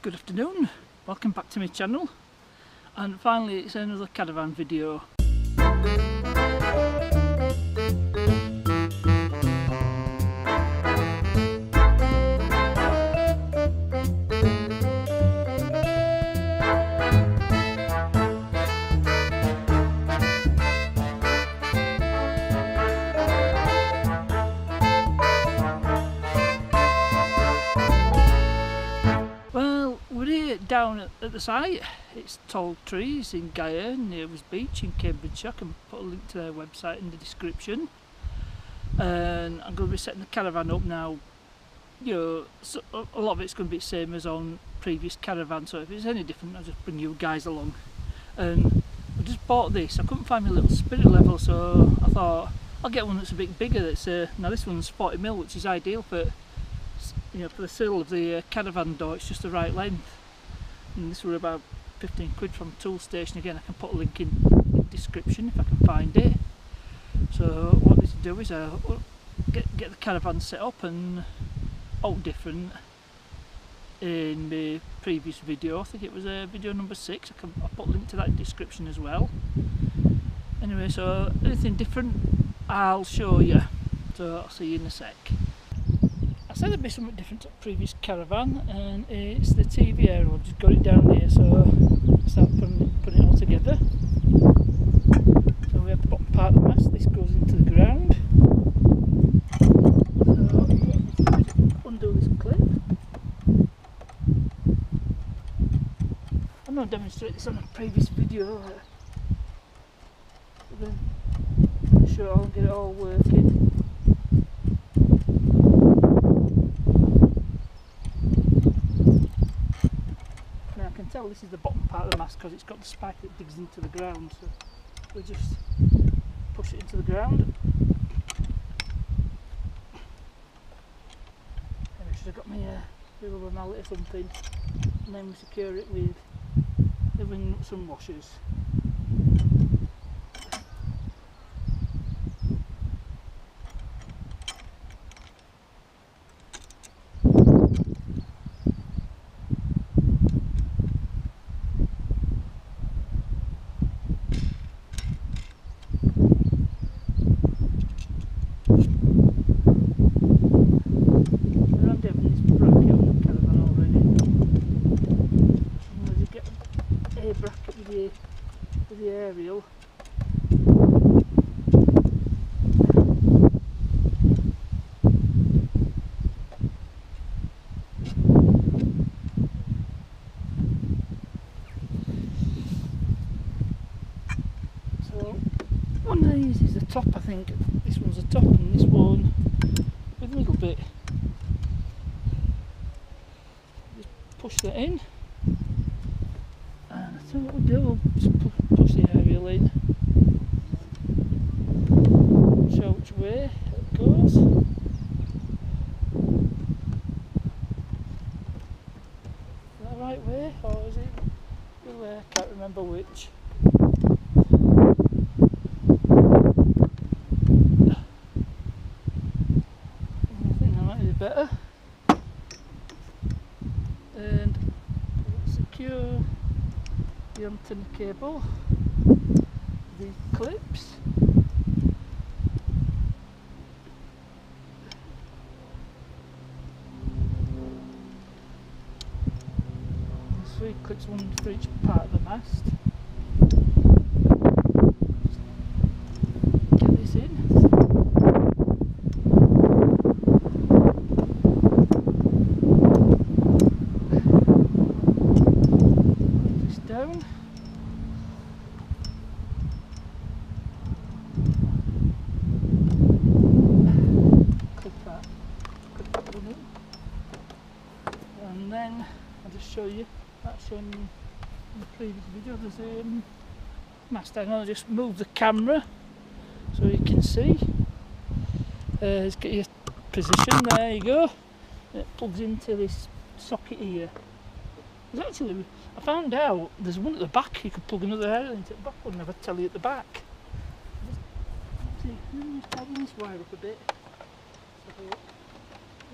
Good afternoon, welcome back to my channel, and finally it's another caravan video. Down at the site, it's Tall Trees in Guyhirn near Wisbech in Cambridgeshire. I can put a link to their website in the description. And I'm going to be setting the caravan up now. You know, so a lot of it's going to be the same as on previous caravan, so if it's any different I'll just bring you guys along. And I just bought this. I couldn't find my little spirit level, so I thought I'll get one that's a bit bigger. That's now this one's 40mm, which is ideal for, you know, for the sill of the caravan door. It's just the right length. And this were about 15 quid from Toolstation. Again, I can put a link in the description if I can find it. So what I need to do is get the caravan set up and all different in the previous video. I think it was video number 6. I'll put a link to that in the description as well. Anyway, so anything different I'll show you. So I'll see you in a sec. I said there'd be something different to the previous caravan, and it's the TV area. I've just got it down here, so I'll start putting it all together. So we have the bottom part of the mast. This goes into the ground. So undo this clip. I'm not demonstrating this on a previous video. Then I'm sure I'll get it all working. Tell this is the bottom part of the mast because it's got the spike that digs into the ground, so we just push it into the ground. And I should have got my rubber mallet or something, and then we secure it with the wing nuts and washers. With the aerial. So one of these is the top, I think. This one's the top and this one with a little bit. Just push that in. So what we do, we'll just push the aerial in, show which way it goes. Is that the right way, or is it the way? I can't remember which. I think that might be better. And secure the antenna cable, the clips, there's 3 clips, one for each part of the mast. Get this in. Put this down. And then I'll just show you, that's shown in the previous video, there's a mast. I'm going to just move the camera so you can see. Let's get your position, there you go. It plugs into this socket here. There's actually, I found out there's one at the back, you could plug another aerial into the back one, never tell you at the back. See, just tighten this wire up a bit.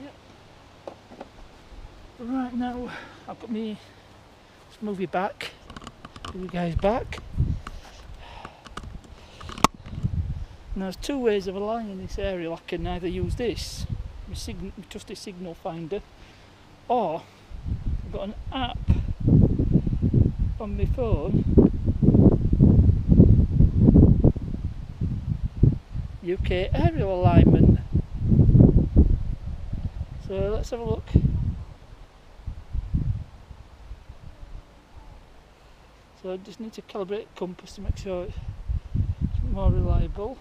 Yep. Right now, I've got me. Let's move you back. Move you guys back. Now there's two ways of aligning this aerial. I can either use this, my trusty signal finder, or I've got an app on my phone, UK aerial alignment. So let's have a look. So I just need to calibrate the compass to make sure it's more reliable.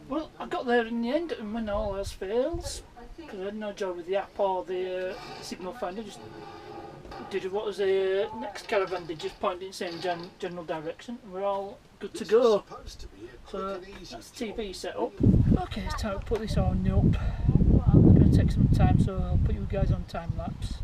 Well, I got there in the end, and when all else fails, because I had no job with the app or the signal finder, just did what was the next caravan did, just pointed in the same general direction, and we're all good to go. So that's the TV set up. Okay, it's time to put this on up. It's going to take some time, so I'll put you guys on time lapse.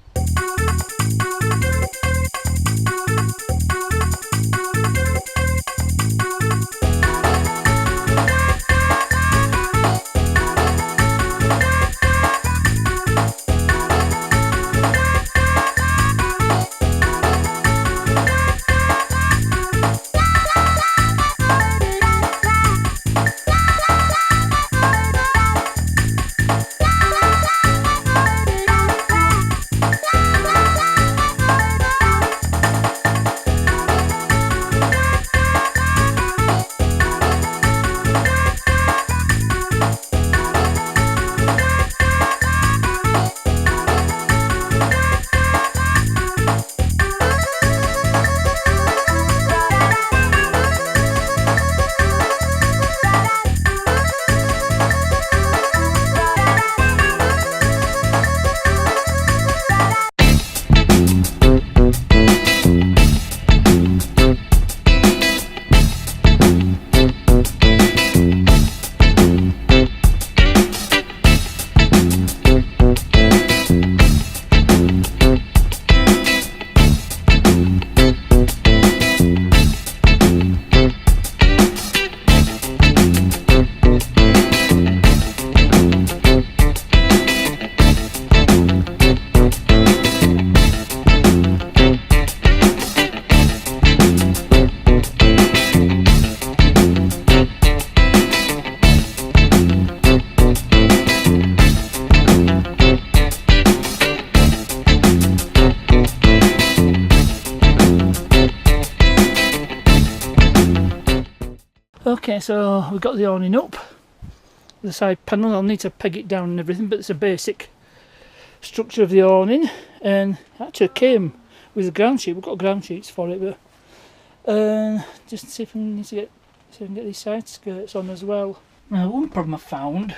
Okay, so we've got the awning up, the side panel. I'll need to peg it down and everything, but it's a basic structure of the awning, and it actually came with a ground sheet. We've got ground sheets for it, but just see if I need to get these side skirts on as well. Now, one problem I found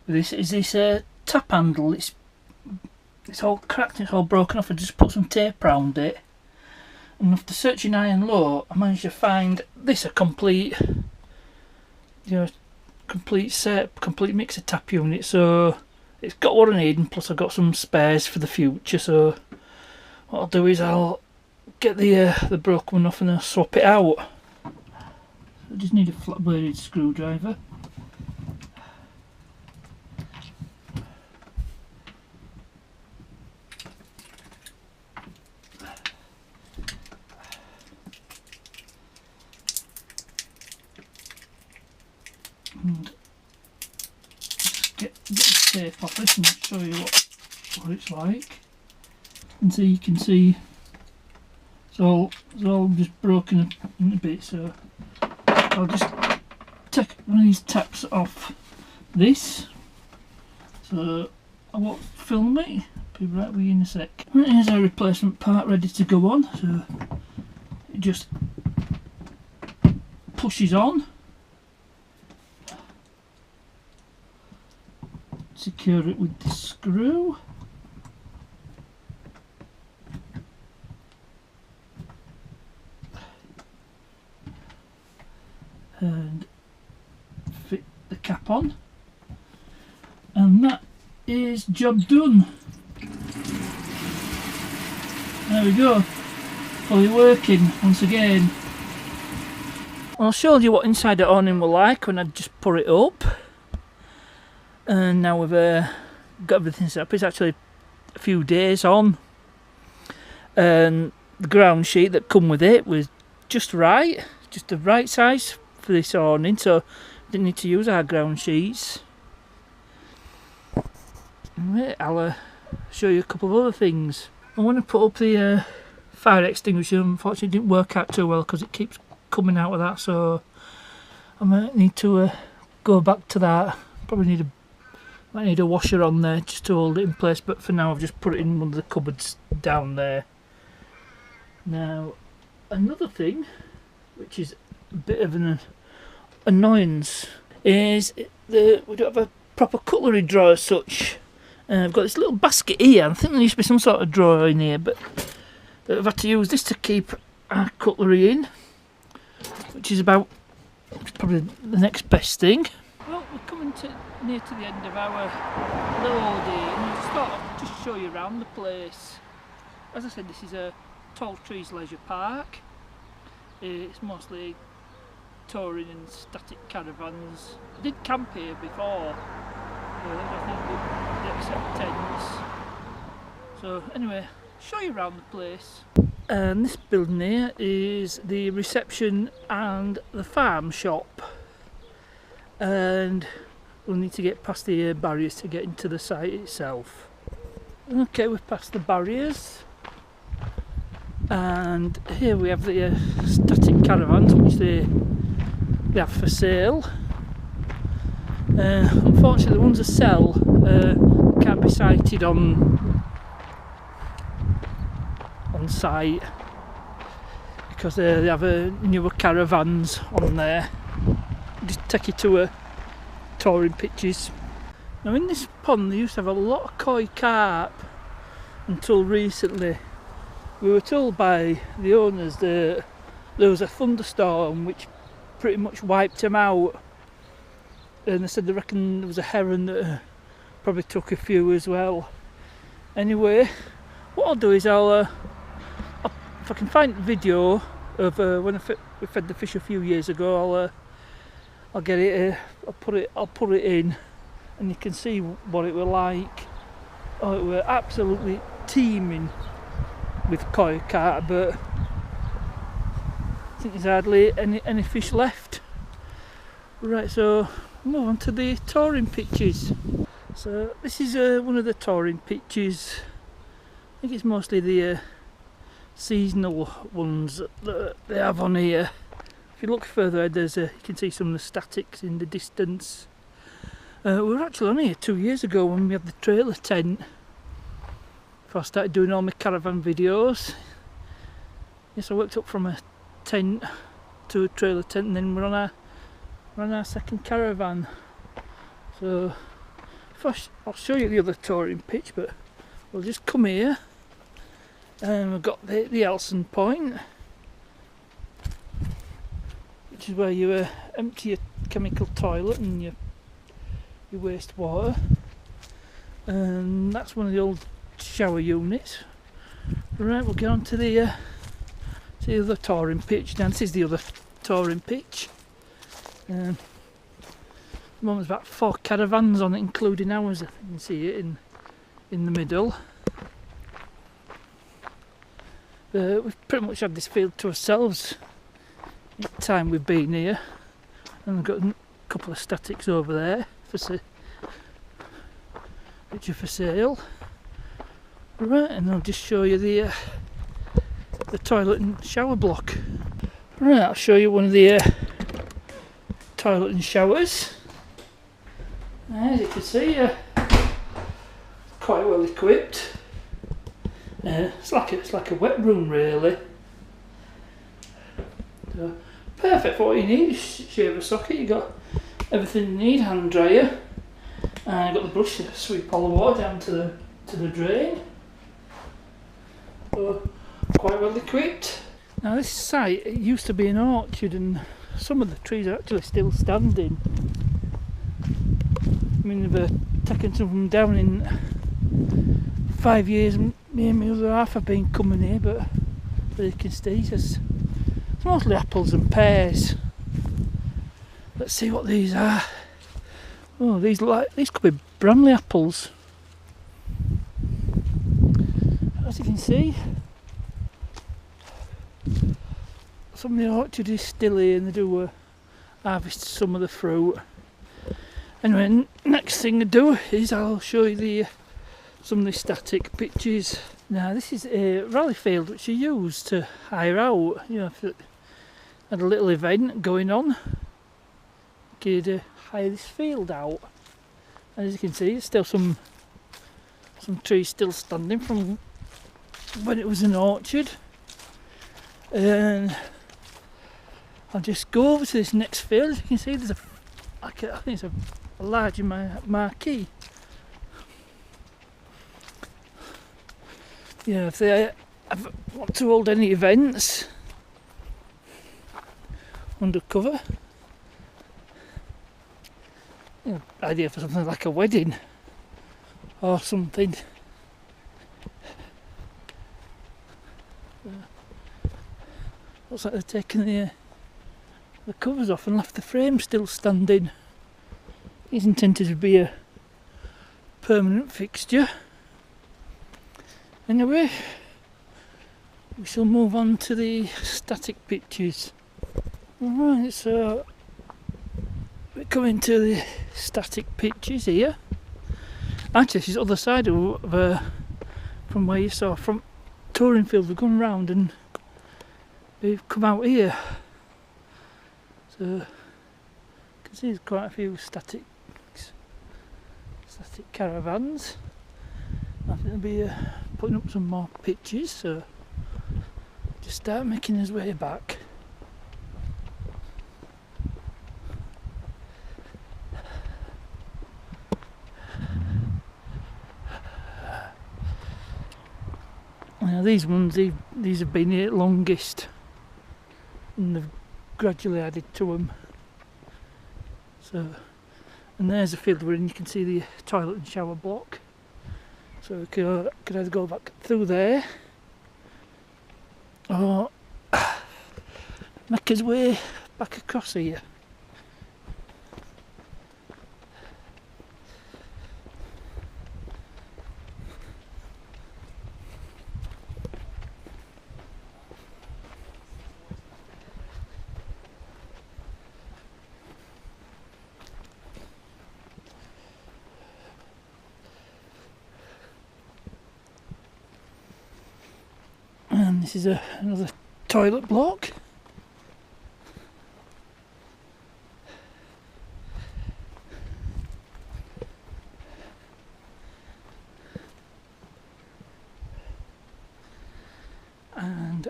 with this is this tap handle. It's all cracked, it's all broken off. I just put some tape around it, and after searching high and low, I managed to find this a complete, complete set, complete mixer tap unit. So it's got what I need, and plus I've got some spares for the future. So what I'll do is I'll get the broken one off and I'll swap it out. I just need a flat bladed screwdriver. And just get the tape off this and show you what it's like. And so you can see it's all just broken in a bit. So I'll just take one of these taps off this. So I won't film it. Be right with you in a sec. Right, here's our replacement part ready to go on. So it just pushes on. Secure it with the screw. And fit the cap on. And that is job done. There we go, fully working once again. I'll show you what inside the awning were like when I just put it up. And now we've got everything set up. It's actually a few days on. And the ground sheet that come with it was just right. Just the right size for this awning, so didn't need to use our ground sheets. Right, I'll show you a couple of other things. I want to put up the fire extinguisher. Unfortunately it didn't work out too well because it keeps coming out of that, so I might need to go back to that. Probably might need a washer on there just to hold it in place, but for now I've just put it in one of the cupboards down there. Now another thing which is a bit of an annoyance is we don't have a proper cutlery drawer as such. I've got this little basket here. I think there used to be some sort of drawer in here, but I've had to use this to keep our cutlery in, which is probably the next best thing. Well, we're coming near to the end of our little holiday, and I just thought I'd just show you around the place. As I said, this is a Tall Trees Lesisure Park. It's mostly touring and static caravans. I did camp here before. I think they accept tents. So anyway, show you around the place. And this building here is the reception and the farm shop. And we'll need to get past the barriers to get into the site itself. Okay, we've passed the barriers. And here we have the static caravans, which they have for sale. Unfortunately, the ones that sell can't be sighted on site because they have newer caravans on there. Just take you to touring pitches. Now in this pond they used to have a lot of koi carp until recently. We were told by the owners that there was a thunderstorm which pretty much wiped them out, and they said they reckon there was a heron that probably took a few as well. Anyway, what I'll do is if I can find a video of when we fed the fish a few years ago, I'll get it. I'll put it in, and you can see what it were like. Oh, it were absolutely teeming with koi carp, but I think there's hardly any fish left. Right, so move on to the touring pitches. So this is one of the touring pitches. I think it's mostly the seasonal ones that they have on here. If you look further ahead, you can see some of the statics in the distance. We were actually on here 2 years ago when we had the trailer tent. Before I started doing all my caravan videos. Yes, I worked up from a tent to a trailer tent, and then we're on our second caravan. So first I'll show you the other touring pitch, but we'll just come here, and we've got the Elson point, which is where you empty your chemical toilet and your wastewater, and that's one of the old shower units. Right, we'll get on to the other touring pitch. Now this is the other touring pitch. At the moment there's about 4 caravans on it, including ours. You can see it in the middle. We've pretty much had this field to ourselves in the time we've been here, and we've got a couple of statics over there which are for sale. Right, and I'll just show you the toilet and shower block. Right, I'll show you one of the toilet and showers. As you can see, quite well equipped. It's like a wet room really. So, perfect for what you need. Shaver socket, you got everything you need. Hand dryer, and you've got the brush to sweep all the water down to the drain. So, quite well equipped. Now this site, it used to be an orchard, and some of the trees are actually still standing. I mean, they've taken some of them down in 5 years, me and my other half have been coming here, but you can see it's mostly apples and pears. Let's see what these are. Oh, these could be Bramley apples. As you can see, some of the orchard is still here and they do harvest some of the fruit. Anyway, next thing I do is I'll show you some of the static pitches. Now this is a rally field which you use to hire out. You know, if you had a little event going on, you could hire this field out. And as you can see, there's still some trees still standing from when it was an orchard. And I'll just go over to this next field. As you can see, there's I think it's a large marquee. Yeah, if they want to hold any events undercover, you know, idea for something like a wedding or something. Looks like they've taken the covers off and left the frame still standing. It's intended to be a permanent fixture. Anyway, we shall move on to the static pitches. Alright, so we're coming to the static pitches here. Actually, this is the other side of from where you saw from touring field. We've gone round and we've come out here. So you can see there's quite a few static caravans. I think they'll be putting up some more pitches, so just start making his way back. Now these ones, these have been here longest, and they've gradually added to them. So, and there's a field we're in. You can see the toilet and shower block. So we could either go back through there or make his way back across here. And this is another toilet block. And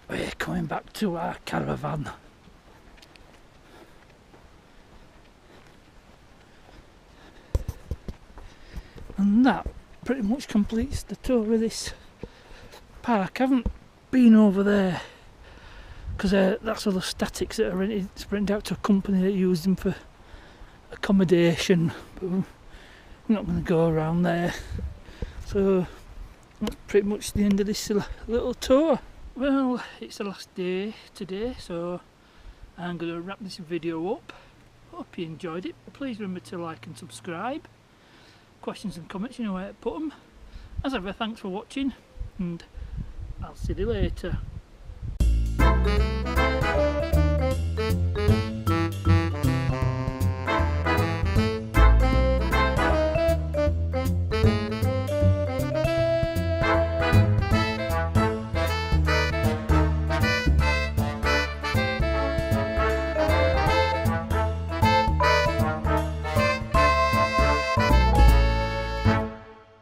we're coming back to our caravan. And that pretty much completes the tour of this park. I haven't been over there because that's all the statics that are rented. It's rented out to a company that used them for accommodation, but we're not going to go around there. So that's pretty much the end of this little tour. Well, it's the last day today, so I'm going to wrap this video up. Hope you enjoyed it. Please remember to like and subscribe. Questions and comments, you know where to put them. As ever, thanks for watching, and I'll see you later.